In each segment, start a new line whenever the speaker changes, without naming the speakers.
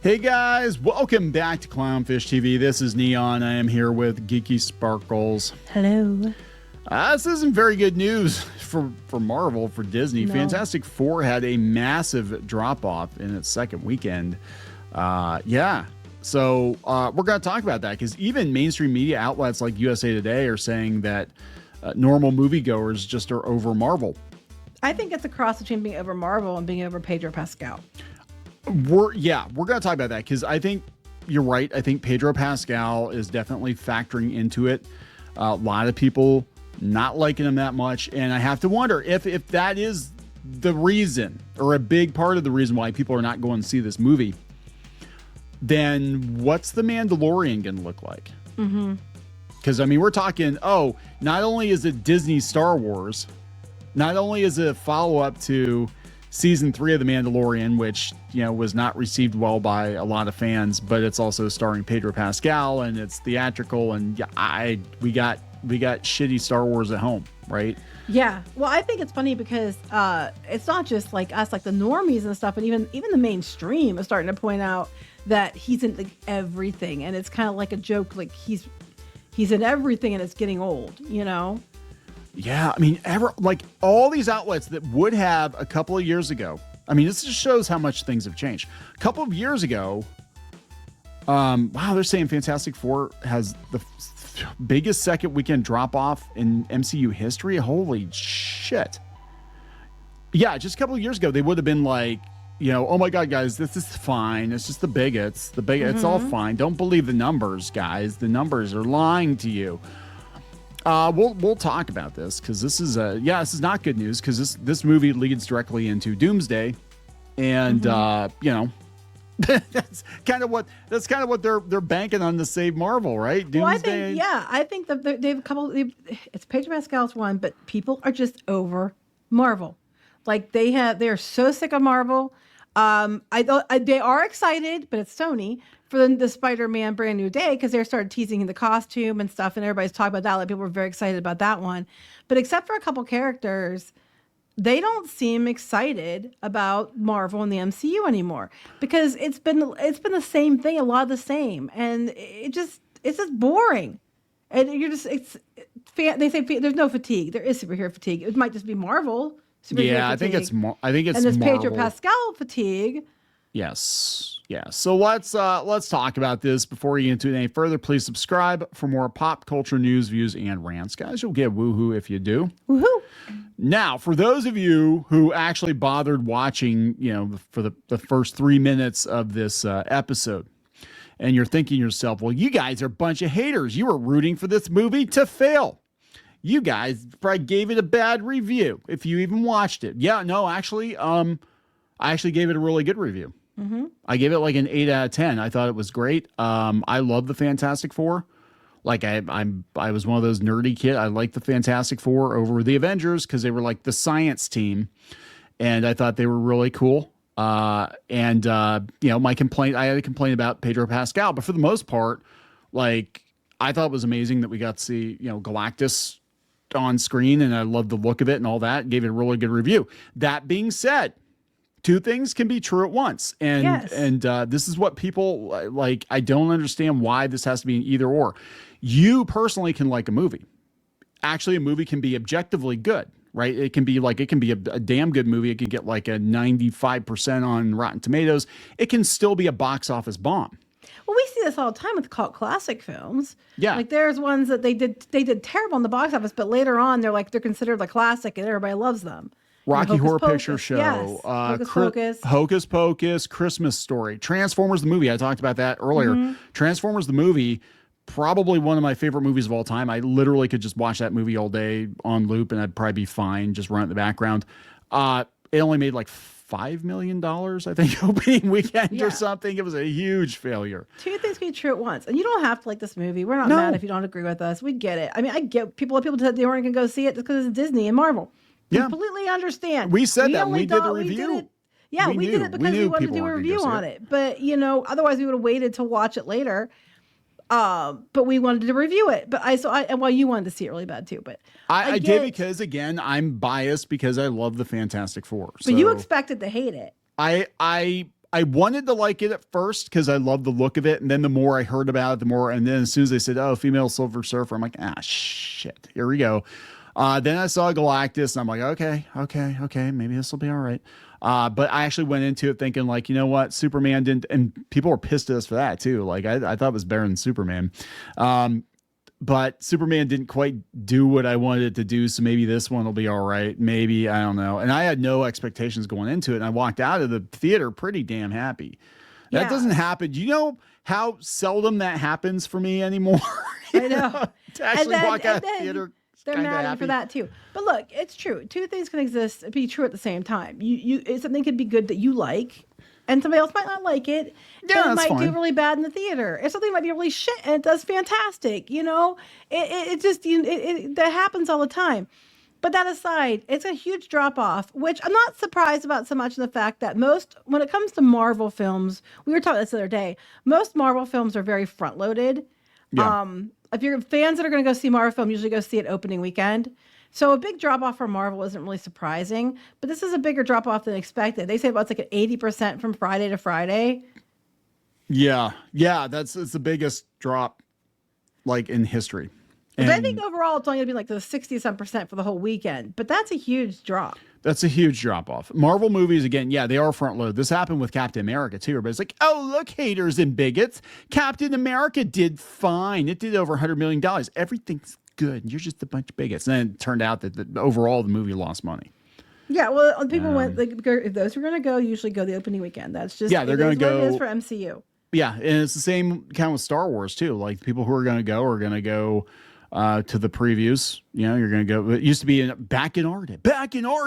Hey guys, welcome back to Clownfish TV. This is Kneon. I am here with Geeky Sparkles.
Hello.
This isn't very good news for Marvel, for Disney.
No.
Fantastic Four had a massive drop-off in its second weekend. So we're going to talk about that because even mainstream media outlets like USA Today are saying that normal moviegoers just are over Marvel.
I think it's a cross between being over Marvel and being over Pedro Pascal.
We're going to talk about that because I think you're right. I think Pedro Pascal is definitely factoring into it. A lot of people not liking him that much. And I have to wonder if that is the reason or a big part of the reason why people are not going to see this movie. Then what's the Mandalorian going to look like? Because, I mean, we're talking, not only is it Disney Star Wars, not only is it a follow-up to season 3 of The Mandalorian, which, was not received well by a lot of fans, but it's also starring Pedro Pascal and it's theatrical. And we got shitty Star Wars at home, right?
Yeah. Well, I think it's funny because it's not just like us, like the normies and stuff, and even the mainstream is starting to point out that he's in like everything, and it's kind of like a joke, like he's in everything, and it's getting old,
Yeah, I mean, all these outlets that would have a couple of years ago. I mean, this just shows how much things have changed. A couple of years ago, they're saying Fantastic Four has the biggest second weekend drop off in MCU history. Holy shit! Yeah, just a couple of years ago, they would have been like, oh my God, guys, this is fine. It's just the bigots. It's all fine. Don't believe the numbers, guys. The numbers are lying to you. We'll talk about this because this is this is not good news because this movie leads directly into Doomsday, and that's kind of what they're banking on to save Marvel, right? Doomsday.
Well, I think they have a couple. It's Pedro Pascal's one, but people are just over Marvel. Like they're so sick of Marvel. They are excited, but it's Sony for the Spider-Man Brand New Day because they started teasing the costume and stuff, and everybody's talking about that. Like people were very excited about that one, but except for a couple characters, they don't seem excited about Marvel and the MCU anymore because it's been the same thing, a lot of the same, and it's just boring. And they say there's no fatigue. There is superhero fatigue. It might just be Marvel.
Yeah, I think it's more. I think it's
and there's
Marvel.
Pedro Pascal fatigue.
Yes. Yeah. So let's talk about this before we get into it any further. Please subscribe for more pop culture news, views, and rants, guys. You'll get woohoo if you do.
Woohoo!
Now, for those of you who actually bothered watching, for the first 3 minutes of this episode, and you're thinking to yourself, well, you guys are a bunch of haters. You were rooting for this movie to fail. You guys probably gave it a bad review if you even watched it. Yeah, no, actually, I actually gave it a really good review. I gave it like an 8 out of 10. I thought it was great. I love the Fantastic Four. Like I was one of those nerdy kids. I liked the Fantastic Four over the Avengers because they were like the science team, and I thought they were really cool. My complaint, I had a complaint about Pedro Pascal, but for the most part, like I thought it was amazing that we got to see Galactus on screen, and I loved the look of it and all that. Gave it a really good review. That being said, two things can be true at once, and
Yes.
This is what people like. I don't understand why this has to be an either or. You personally can like a movie. Actually, a movie can be objectively good, right? It can be a damn good movie. It can get like a 95% on Rotten Tomatoes. It can still be a box office bomb.
Well, we see this all the time with cult classic films.
Yeah.
Like there's ones that they did terrible in the box office, but later on they're considered a classic and everybody loves them.
Rocky Horror
Pocus.
Picture Show,
Yes.
Hocus Pocus, Christmas Story, Transformers the movie. I talked about that earlier. Transformers the movie, probably one of my favorite movies of all time. I literally could just watch that movie all day on loop and I'd probably be fine, just run it in the background. It only made like $5 million, I think, opening weekend or something. It was a huge failure.
Two things can be true at once. And you don't have to like this movie. We're not mad if you don't agree with us. We get it. I mean, I get people said they weren't going to go see it just because it's Disney and Marvel.
Yeah.
Completely understand.
We said that when we did the
we
review.
did it. Yeah, we did it because we wanted to do a review on it. But, otherwise we would have waited to watch it later. But we wanted to review it. But you wanted to see it really bad too. But
I did because, again, I'm biased because I love the Fantastic Four. So
but you expected to hate it.
I I wanted to like it at first because I loved the look of it, and then the more I heard about it, the more. And then as soon as they said, "Oh, female Silver Surfer," I'm like, "Ah, shit, here we go." Then I saw Galactus, and I'm like, okay, maybe this will be all right. But I actually went into it thinking, like, you know what, Superman didn't, and people were pissed at us for that too. Like, I thought it was better than Superman. But Superman didn't quite do what I wanted it to do, so maybe this one will be all right. Maybe, I don't know. And I had no expectations going into it, and I walked out of the theater pretty damn happy. That doesn't happen. You know how seldom that happens for me anymore?
I know.
To actually walk out of the theater.
They're mad at you for that too. But look, it's true. Two things can be true at the same time. Something could be good that you like, and somebody else might not like it.
Yeah,
and it might
fine.
do really bad in the theater. If something might be really shit and it does fantastic, that happens all the time. But that aside, it's a huge drop off, which I'm not surprised about so much in the fact that when it comes to Marvel films, we were talking this the other day, most Marvel films are very front loaded.
Yeah.
If you're fans that are going to go see Marvel film, usually go see it opening weekend. So a big drop off for Marvel isn't really surprising, but this is a bigger drop off than expected. They say about like an 80% from Friday to Friday.
Yeah, it's the biggest drop like in history.
But I think overall it's only going to be like the 60-some% for the whole weekend, but that's a huge drop.
That's a huge drop off. Marvel movies, again, yeah, they are front load. This happened with Captain America too, but it's like, oh, look, haters and bigots. Captain America did fine. It did over $100 million. Everything's good. You're just a bunch of bigots. And then it turned out that overall the movie lost money.
Yeah, well, people went, those who are going to go usually go the opening weekend. That's just,
they're going to go.
It is for MCU.
Yeah, and it's the same kind with Star Wars too. Like people who are going to go to the previews. You're going to go. It used to be back in our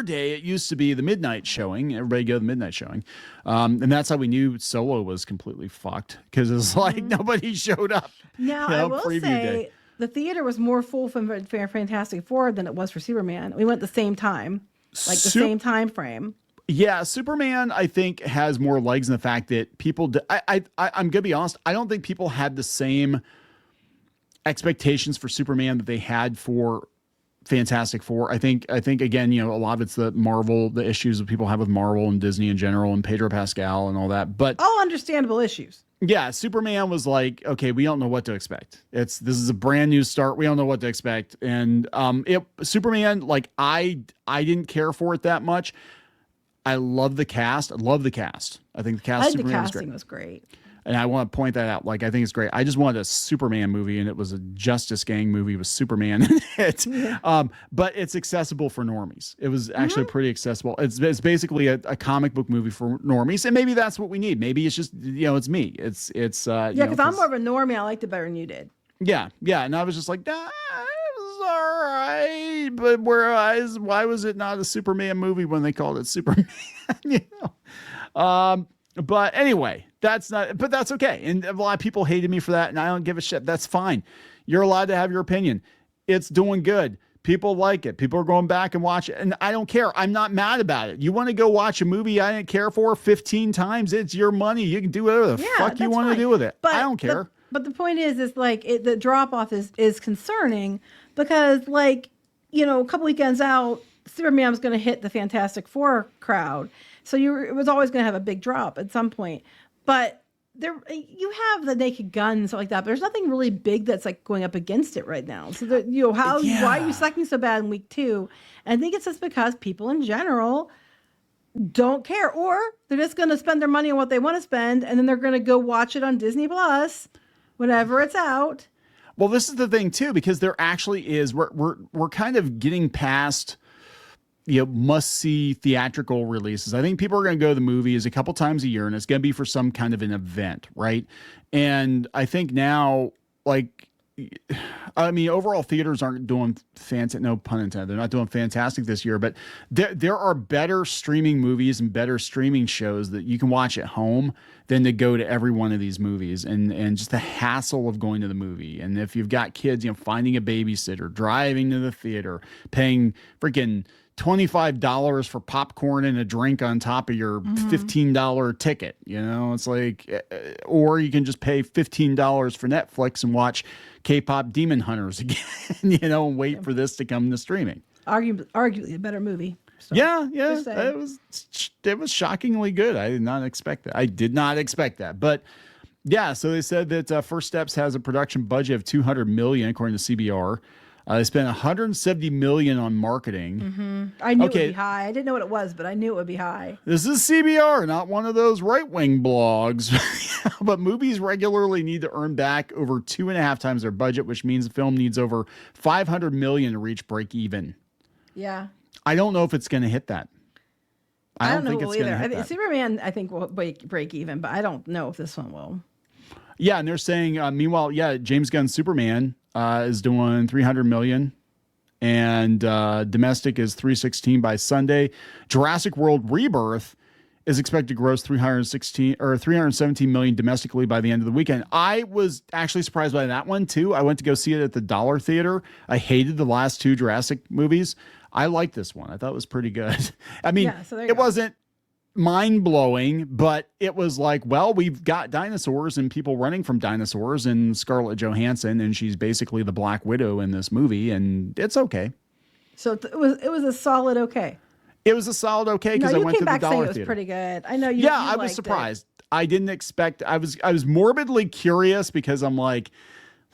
day, it used to be the midnight showing. Everybody go to the midnight showing. And that's how we knew Solo was completely fucked because it's like nobody showed up.
Now, I will say the theater was more full for Fantastic Four than it was for Superman. We went at the same time, like the same time frame.
Yeah, Superman, I think, has more legs in the fact that people. I'm going to be honest. I don't think people had the same expectations for Superman that they had for Fantastic Four. I think again, a lot of it's the issues that people have with Marvel and Disney in general and Pedro Pascal and all that. But
all understandable issues. Yeah,
Superman was like, okay, we don't know what to expect. This is a brand new start. We don't know what to expect. And Superman, like I didn't care for it that much. I love the cast. I think the cast of Superman
was great.
And I want to point that out. Like, I think it's great. I just wanted a Superman movie, and it was a Justice Gang movie with Superman in it. Yeah. But it's accessible for normies. It was actually pretty accessible. It's basically a comic book movie for normies, and maybe that's what we need. Maybe it's just it's me. It's because
I'm more of a normie. I liked it better than you did.
Yeah, and I was just like, it was all right, but why was it not a Superman movie when they called it Superman? But anyway, that's okay. And a lot of people hated me for that, and I don't give a shit. That's fine. You're allowed to have your opinion. It's doing good. People like it. People are going back and watch it, and I don't care. I'm not mad about it. You want to go watch a movie I didn't care for 15 times? It's your money. You can do whatever the fuck you want to do with it. But I don't care.
But the point is like the drop off is concerning because, like, a couple weekends out, Superman was going to hit the Fantastic Four crowd. So it was always going to have a big drop at some point. But you have the Naked Gun and stuff like that. But there's nothing really big that's like going up against it right now. So why are you sucking so bad in week 2? And I think it's just because people in general don't care, or they're just going to spend their money on what they want to spend, and then they're going to go watch it on Disney Plus, whenever it's out.
Well, this is the thing too, because there actually is. We're kind of getting past must-see theatrical releases. I think people are going to go to the movies a couple times a year, and it's going to be for some kind of an event, right? And I think now, overall theaters aren't doing fantastic. No pun intended. They're not doing fantastic this year, but there are better streaming movies and better streaming shows that you can watch at home than to go to every one of these movies, and just the hassle of going to the movie. And if you've got kids, finding a babysitter, driving to the theater, paying freaking $25 for popcorn and a drink on top of your $15 ticket. It's like, or you can just pay $15 for Netflix and watch K-pop Demon Hunters again, and wait for this to come to streaming.
Arguably a better movie. So,
Yeah,
just saying.
it was shockingly good. I did not expect that. I did not expect that. But yeah, so they said that First Steps has a production budget of 200 million according to CBR. They spent 170 million on marketing.
I knew it would
Okay,
be high. I didn't know what it was, but I knew it would be high.
this is CBR, not one of those right-wing blogs. But movies regularly need to earn back over 2.5 times their budget, which means the film needs over 500 million to reach break even.
Yeah.
I don't know if it's going to hit that. I don't think
know
it's going to
either.
hit that.
Superman, I think, will break even, but I don't know if this one will.
Yeah, and they're saying, meanwhile, yeah, James Gunn's Superman is doing 300 million, and domestic is 316 by Sunday. Jurassic World Rebirth is expected to gross 317 million domestically by the end of the weekend. I was actually surprised by that one too. I went to go see it at the Dollar Theater. I hated the last two Jurassic movies. I liked this one. I thought it was pretty good. I mean,
Yeah, so there you
it
go.
wasn't mind-blowing, but it was like, well, we've got dinosaurs and people running from dinosaurs and Scarlett Johansson, and she's basically the Black Widow in this movie, and it's okay.
So it was a solid okay.
It was a solid okay because
No,
I
you
went
came
to the
back saying
Dollar
it was
Theater.
pretty good. I know you.
Yeah,
you
I was
liked it.
surprised. I didn't expect. I was morbidly curious because I'm like,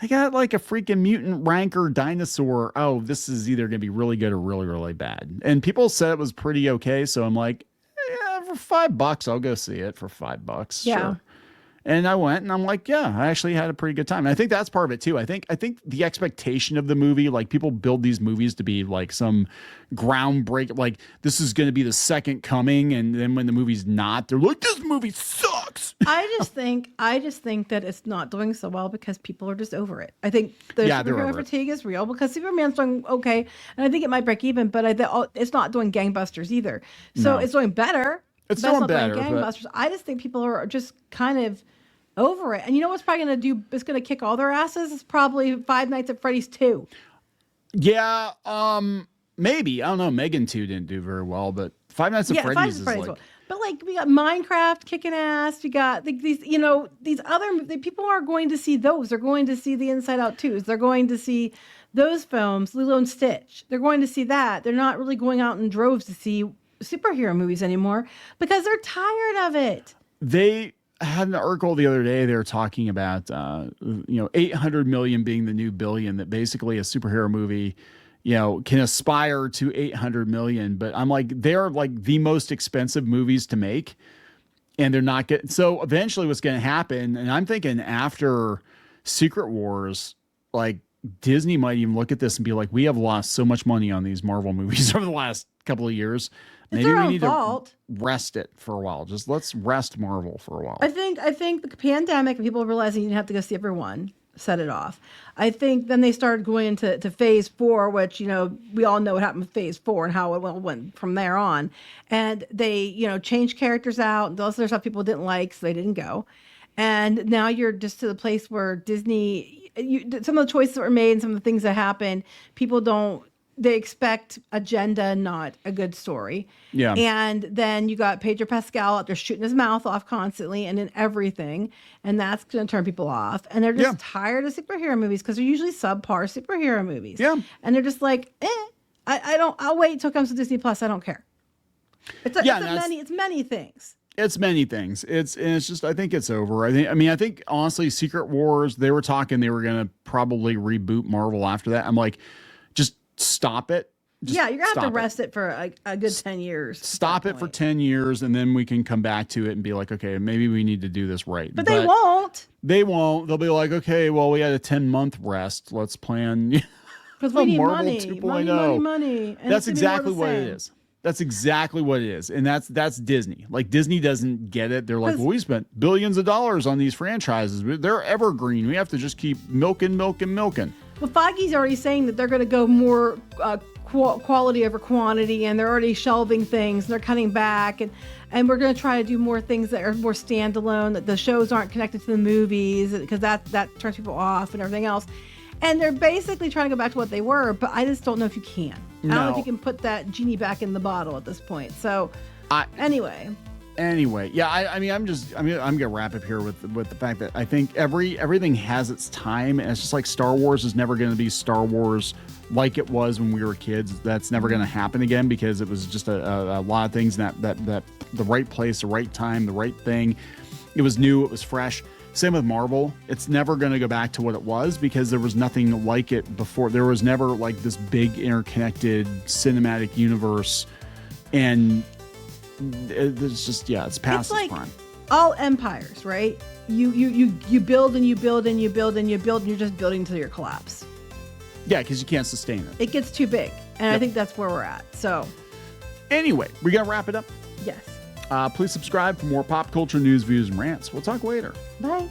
they got like a freaking mutant rancor dinosaur. Oh, this is either gonna be really good or really, really bad. And people said it was pretty okay, so I'm like, yeah, for $5, I'll go see it for $5.
Yeah.
Sure. And I went and I'm like, yeah, I actually had a pretty good time. And I think that's part of it too. I think the expectation of the movie, like people build these movies to be like some groundbreak, like this is going to be the second coming. And then when the movie's not, they're like, this movie sucks.
I just think that it's not doing so well because people are just over it. I think the
Yeah, they're
superhero
over it.
fatigue is real because Superman's doing okay, and I think it might break even, but it's not doing gangbusters either. So
No.
it's doing better.
It's
but
doing
not
better,
doing
but-
gangbusters. I just think people are just kind of over it. And you know what's probably going to do? It's going to kick all their asses. It's probably Five Nights at Freddy's 2.
Yeah, maybe. I don't know. Megan 2 didn't do very well, but Five Nights at
Five Nights
Freddy's
at
is
Freddy's
like,
will. But like we got Minecraft kicking ass. We got these other people are going to see those. They're going to see the Inside Out 2s. They're going to see those films, Lilo and Stitch. They're going to see that. They're not really going out in droves to see superhero movies anymore because they're tired of it.
they had an article the other day. They were talking about 800 million being the new billion, that basically a superhero movie can aspire to 800 million. But I'm like, they're like the most expensive movies to make, and they're not getting. So eventually what's going to happen, and I'm thinking after Secret Wars, like Disney might even look at this and be like, we have lost so much money on these Marvel movies over the last couple of years. Maybe
their
we
own
need
fault.
to rest it for a while. Just let's rest Marvel for a while.
I think the pandemic and people realizing you didn't have to go see everyone set it off. I think then they started going into phase 4, which we all know what happened with phase 4 and how it went from there on. And they changed characters out and those other stuff people didn't like, so they didn't go. And now you're just to the place where Disney, some of the choices that were made and some of the things that happened, they expect agenda, not a good story.
Yeah.
And then you got Pedro Pascal out there shooting his mouth off constantly and in everything. And that's going to turn people off. And they're just tired of superhero movies because they're usually subpar superhero movies.
Yeah.
And they're just like, I'll wait till it comes to Disney Plus. I don't care. It's many things.
It's many things. It's just, I think it's over. I think honestly, Secret Wars, they were talking they were going to probably reboot Marvel after that. I'm like, just stop it. Just
you're going to have to
stop it.
rest it for a good 10 years. at
Stop
that
it for
point.
10 years, and then we can come back to it and be like, okay, maybe we need to do this right.
But they won't.
They won't. They'll be like, okay, well, we had a 10-month rest. Let's plan.
Because we need
Marvel
money.
2.0.
Money. And
That's
it's gonna
exactly
be more of the
what it
same.
is. That's exactly what it is. And that's Disney. Like Disney doesn't get it. They're like, well, we spent billions of dollars on these franchises. They're evergreen. We have to just keep milking.
Well, Feige's already saying that they're going to go more quality over quantity, and they're already shelving things. And they're cutting back, and we're going to try to do more things that are more standalone. That the shows aren't connected to the movies because that turns people off and everything else. And they're basically trying to go back to what they were, but I just don't know if you can. I don't know if you can put that genie back in the bottle at this point. So, anyway.
Anyway, yeah, I mean, I'm gonna wrap up here with the fact that I think everything has its time, and it's just like Star Wars is never going to be Star Wars like it was when we were kids. That's never going to happen again because it was just a lot of things that the right place, the right time, the right thing. It was new, it was fresh. Same with Marvel. It's never going to go back to what it was because there was nothing like it before. There was never like this big interconnected cinematic universe, and it's just, yeah, it's past its prime.
All empires, right? You build and you build and you build and you build and you're just building till your collapse.
Yeah, because you can't sustain it.
It gets too big, and I think that's where we're at. So
anyway, we got to wrap it up.
Yes.
Please subscribe for more pop culture news, views, and rants. We'll talk later.
Bye.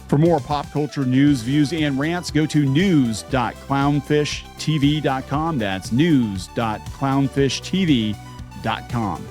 For more pop culture news, views, and rants, go to news.clownfishtv.com. That's news.clownfishtv.com.